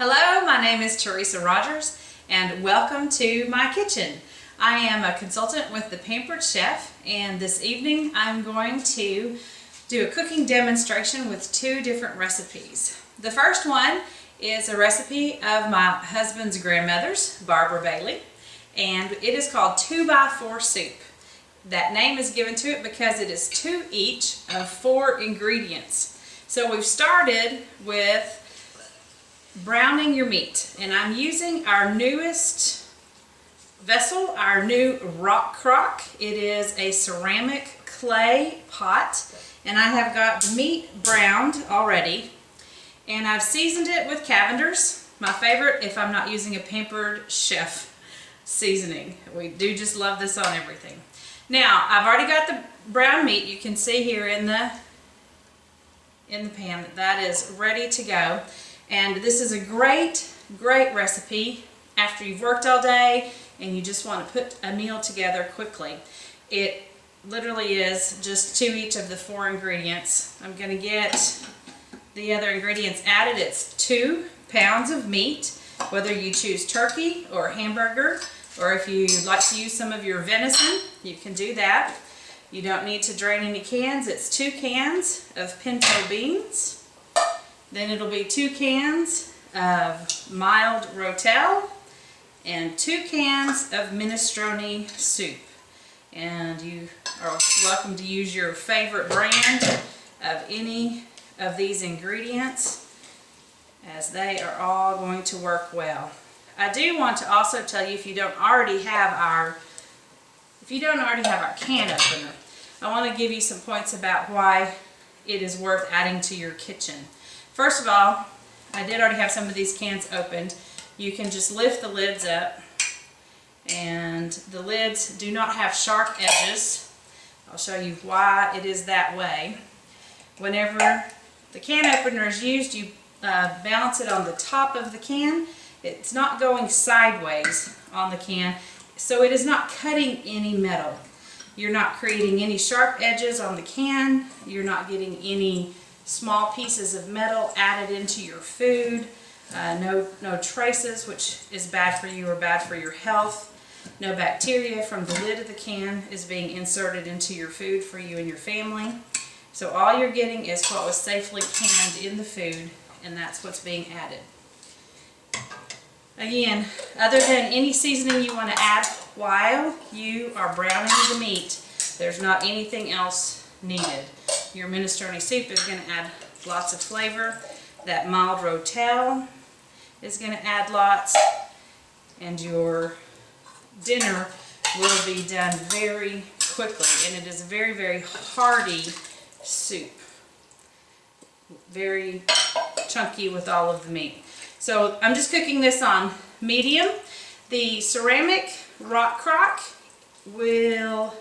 Hello, my name is Teresa Rogers and welcome to my kitchen. I am a consultant with the Pampered Chef, and this evening I'm going to do a cooking demonstration with two different recipes. The first one is a recipe of my husband's grandmother's, Barbara Bailey, and it is called 2x4 soup. That name is given to it because it is 2 each of 4 ingredients. So we've started with browning your meat, and I'm using our newest vessel, our new rockcrok. It is a ceramic clay pot, and I have got the meat browned already, and I've seasoned it with Cavender's, my favorite if I'm not using a Pampered Chef seasoning. We do just love this on everything. Now I've already got the brown meat. You can see here in the pan that is ready to go. And this is a great recipe after you've worked all day and you just want to put a meal together quickly. It literally is just 2 each of the 4 ingredients. I'm going to get the other ingredients added. It's 2 pounds of meat, whether you choose turkey or hamburger, or if you'd like to use some of your venison, you can do that. You don't need to drain any cans. It's 2 cans of pinto beans. Then it'll be 2 cans of mild rotel and 2 cans of minestrone soup. And you are welcome to use your favorite brand of any of these ingredients, as they are all going to work well. I do want to also tell you, if you don't already have our can opener, I want to give you some points about why it is worth adding to your kitchen. First of all, I did already have some of these cans opened. You can just lift the lids up, and the lids do not have sharp edges. I'll show you why it is that way. Whenever the can opener is used, you balance it on the top of the can. It's not going sideways on the can, so it is not cutting any metal. You're not creating any sharp edges on the can. You're not getting any small pieces of metal added into your food. No traces, which is bad for you or bad for your health. No bacteria from the lid of the can is being inserted into your food for you and your family. So all you're getting is what was safely canned in the food, and that's what's being added. Again, other than any seasoning you want to add while you are browning the meat, there's not anything else needed. Your minestrone soup is going to add lots of flavor. That mild rotel is going to add lots. And your dinner will be done very quickly. And it is a very hearty soup. Very chunky with all of the meat. So I'm just cooking this on medium. The ceramic rockcrok will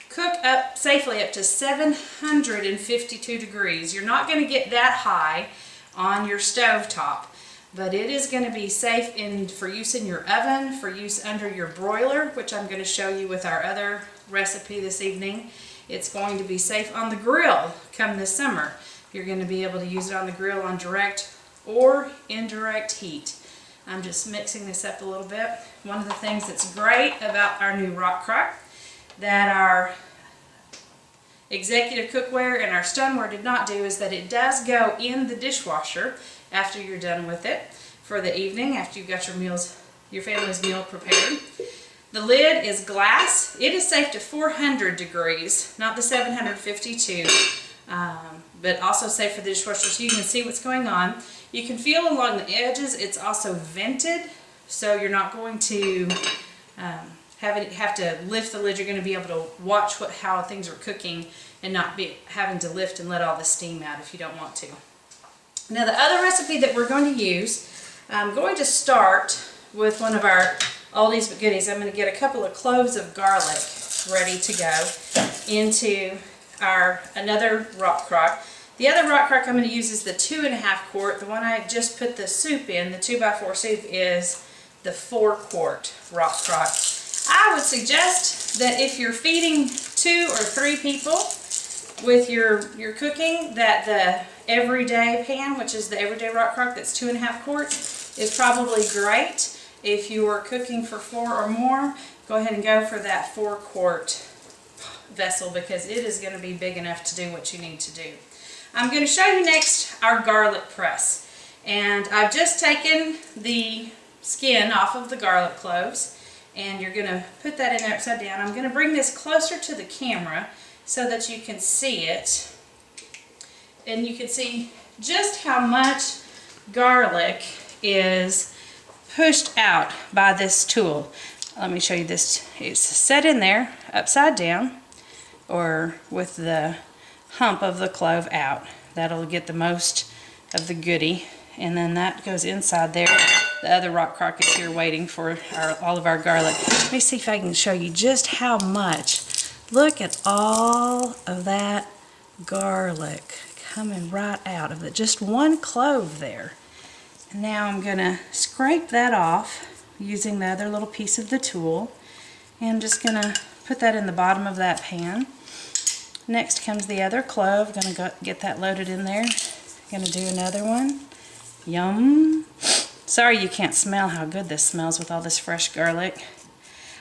cook up safely up to 752 degrees. You're not going to get that high on your stove top, but it is going to be safe for use in your oven, for use under your broiler, which I'm going to show you with our other recipe this evening. It's going to be safe on the grill come this summer. You're going to be able to use it on the grill on direct or indirect heat. I'm just mixing this up a little bit. One of the things that's great about our new rockcrok that our executive cookware and our stoneware did not do is that it does go in the dishwasher after you're done with it for the evening, after you've got your family's meal prepared. The lid is glass. It is safe to 400 degrees, not the 752, but also safe for the dishwasher, so you can see what's going on. You can feel along the edges. It's also vented, so you're not going to have to lift the lid. You're going to be able to watch how things are cooking and not be having to lift and let all the steam out if you don't want to. Now the other recipe that we're going to use, I'm going to start with one of our oldies but goodies. I'm going to get a couple of cloves of garlic ready to go into another rockcrok. The other rockcrok I'm going to use is the 2.5 quart. The one I just put the soup in, the 2x4 soup, is the 4 quart rockcrok. I would suggest that if you're feeding 2 or 3 people with your cooking, that the everyday pan, which is the everyday rockcrok that's 2.5 quarts, is probably great. If you are cooking for 4 or more, go ahead and go for that 4-quart vessel because it is going to be big enough to do what you need to do. I'm going to show you next our garlic press. And I've just taken the skin off of the garlic cloves, and you're going to put that in there upside down. I'm going to bring this closer to the camera so that you can see it. And you can see just how much garlic is pushed out by this tool. Let me show you this. It's set in there upside down or with the hump of the clove out. That'll get the most of the goodie, and then that goes inside there. The other rock crock is here waiting for all of our garlic. Let me see if I can show you just how much. Look at all of that garlic coming right out of it. Just one clove there. And now I'm going to scrape that off using the other little piece of the tool. And I'm just going to put that in the bottom of that pan. Next comes the other clove. Going to get that loaded in there. Going to do another one. Yum. Sorry you can't smell how good this smells with all this fresh garlic.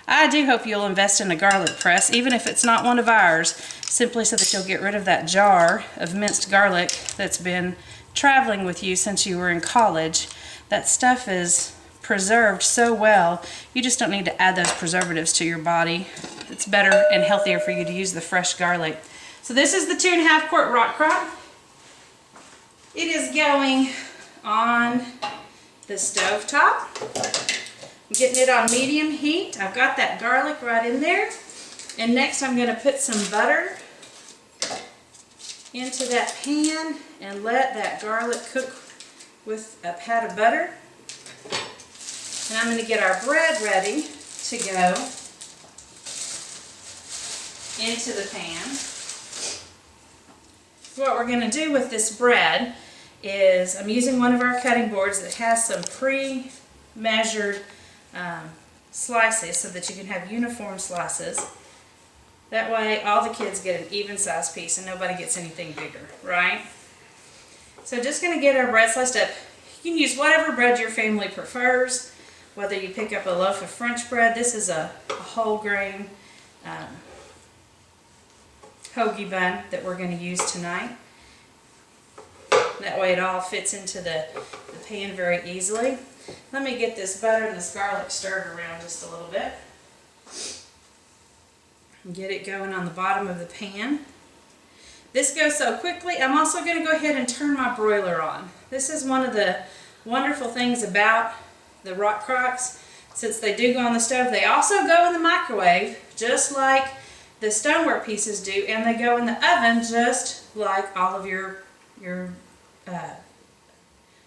I do hope you'll invest in a garlic press, even if it's not one of ours, simply so that you'll get rid of that jar of minced garlic that's been traveling with you since you were in college. That stuff is preserved so well, you just don't need to add those preservatives to your body. It's better and healthier for you to use the fresh garlic. So this is the 2.5-quart rock crock. It is going on the stove top. I'm getting it on medium heat. I've got that garlic right in there. And next I'm going to put some butter into that pan and let that garlic cook with a pat of butter. And I'm going to get our bread ready to go into the pan. What we're going to do with this bread is I'm using one of our cutting boards that has some pre-measured slices so that you can have uniform slices. That way all the kids get an even size piece and nobody gets anything bigger, right? So just going to get our bread sliced up. You can use whatever bread your family prefers, whether you pick up a loaf of French bread. This is a whole grain hoagie bun that we're going to use tonight. That way it all fits into the pan very easily. Let me get this butter and this garlic stirred around just a little bit. And get it going on the bottom of the pan. This goes so quickly. I'm also going to go ahead and turn my broiler on. This is one of the wonderful things about the rock crocks. Since they do go on the stove, they also go in the microwave just like the stoneware pieces do, and they go in the oven just like all of your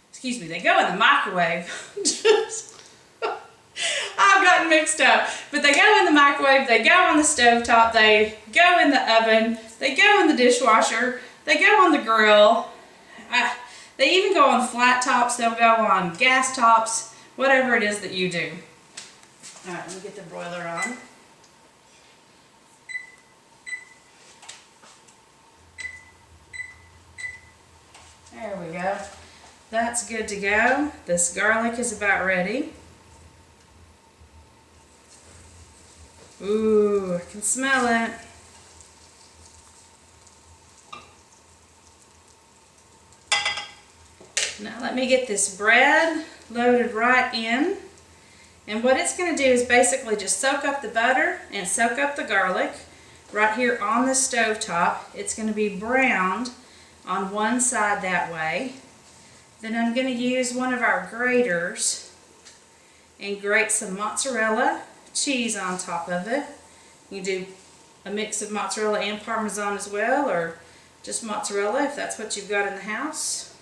excuse me, they go in the microwave. I've gotten mixed up. But they go in the microwave, they go on the stovetop, they go in the oven, they go in the dishwasher, they go on the grill. They even go on flat tops, they'll go on gas tops, whatever it is that you do. Alright, let me get the broiler on. There we go. That's good to go. This garlic is about ready. Ooh, I can smell it. Now let me get this bread loaded right in. And what it's going to do is basically just soak up the butter and soak up the garlic right here on the stove top. It's going to be browned on one side that way. Then I'm going to use one of our graters and grate some mozzarella cheese on top of it. You can do a mix of mozzarella and Parmesan as well, or just mozzarella if that's what you've got in the house.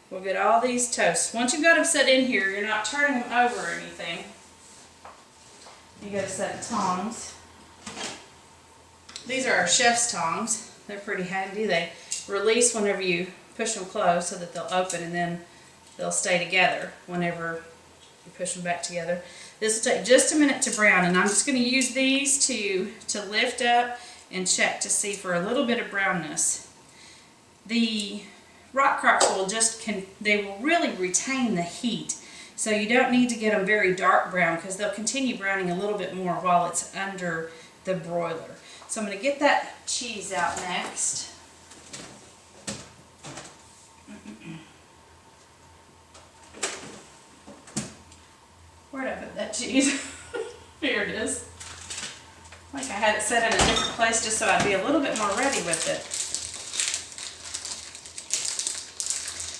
We'll get all these toasts. Once you've got them set in here, you're not turning them over or anything. You got a set of tongs. These are our chef's tongs. They're pretty handy. They release whenever you push them closed so that they'll open, and then they'll stay together whenever you push them back together. This will take just a minute to brown, and I'm just going to use these to lift up and check to see for a little bit of brownness. The rock crocks will they will really retain the heat So you don't need to get them very dark brown because they'll continue browning a little bit more while it's under the broiler. So I'm going to get that cheese out next. Where did I put that cheese? Here it is. Like I had it set in a different place just so I'd be a little bit more ready with it.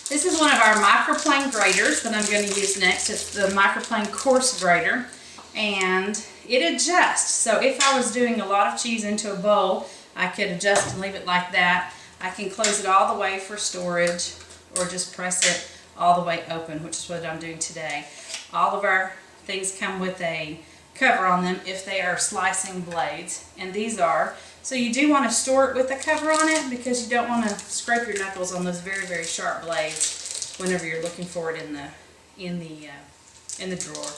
This is one of our microplane graters that I'm going to use next. It's the microplane coarse grater, and it adjusts. So if I was doing a lot of cheese into a bowl, I could adjust and leave it like that. I can close it all the way for storage or just press it all the way open, which is what I'm doing today. All of our things come with a cover on them if they are slicing blades, and these are. So you do want to store it with a cover on it because you don't want to scrape your knuckles on those very, very sharp blades whenever you're looking for it in the drawer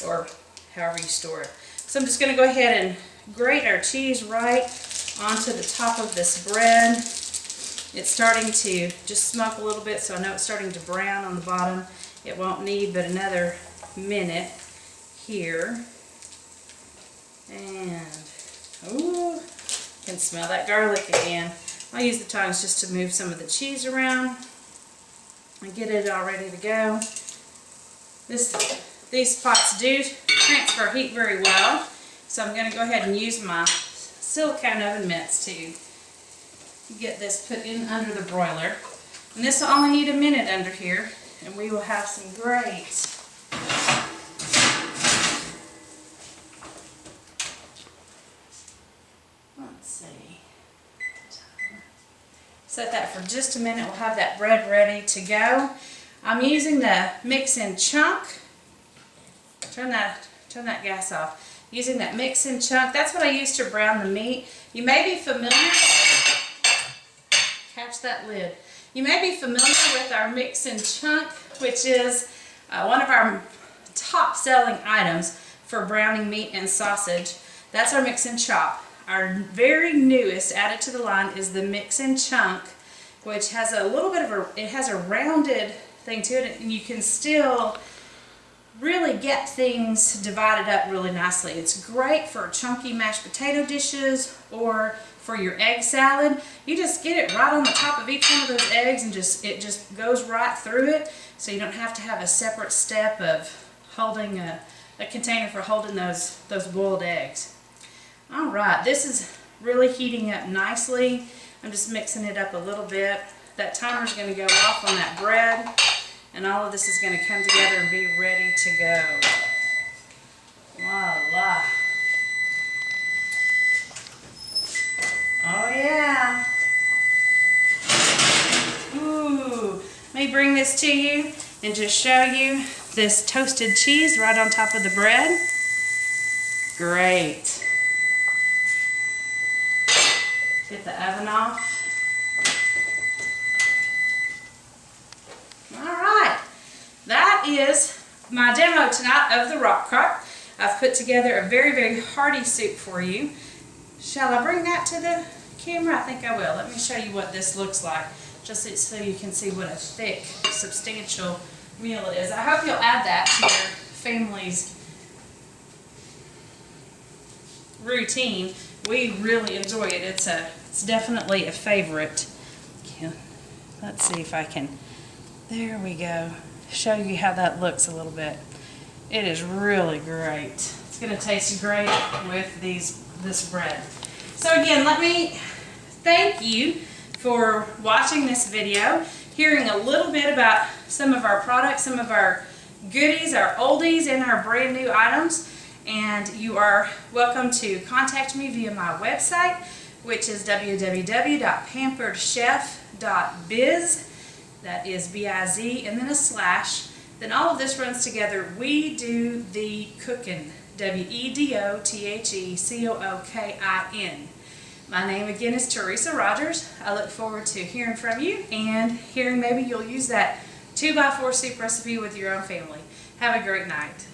or however you store it. So I'm just going to go ahead and grate our cheese right onto the top of this bread. It's starting to just smoke a little bit, so I know it's starting to brown on the bottom. It won't need but another minute here. And, ooh, I can smell that garlic again. I'll use the tongs just to move some of the cheese around and get it all ready to go. These pots do transfer heat very well, so I'm going to go ahead and use my silicone oven mitts to get this put in under the broiler. And this will only need a minute under here, and we will have some great set that for just a minute. We'll have that bread ready to go. I'm using the mix-in chunk. Turn that gas off. Using that mix-in chunk. That's what I use to brown the meat. You may be familiar. Catch that lid. You may be familiar with our mix-in chunk, which is one of our top-selling items for browning meat and sausage. That's our mix-in chop. Our very newest added to the line is the mix-in chunk, which has a little bit of it has a rounded thing to it, and you can still really get things divided up really nicely. It's great for chunky mashed potato dishes or for your egg salad. You just get it right on the top of each one of those eggs, and it just goes right through it, so you don't have to have a separate step of holding a container for holding those boiled eggs. Alright, this is really heating up nicely. I'm just mixing it up a little bit. That timer's going to go off on that bread, and all of this is going to come together and be ready to go. Voila. Oh yeah. Ooh. Let me bring this to you and just show you this toasted cheese right on top of the bread. Great. Get the oven off. Alright, that is my demo tonight of the rockcrok. I've put together a very, very hearty soup for you. Shall I bring that to the camera? I think I will. Let me show you what this looks like, just so you can see what a thick, substantial meal it is. I hope you'll add that to your family's routine. We really enjoy it. It's definitely a favorite. Let's see if I can, there we go, show you how that looks a little bit. It is really great. It's going to taste great with this bread. So again, let me thank you for watching this video, hearing a little bit about some of our products, some of our goodies, our oldies, and our brand new items. And you are welcome to contact me via my website, which is www.pamperedchef.biz. That is B-I-Z and then a slash. Then all of this runs together. We do the cooking. W-E-D-O-T-H-E-C-O-O-K-I-N. My name again is Teresa Rogers. I look forward to hearing from you and hearing maybe you'll use that 2x4 soup recipe with your own family. Have a great night.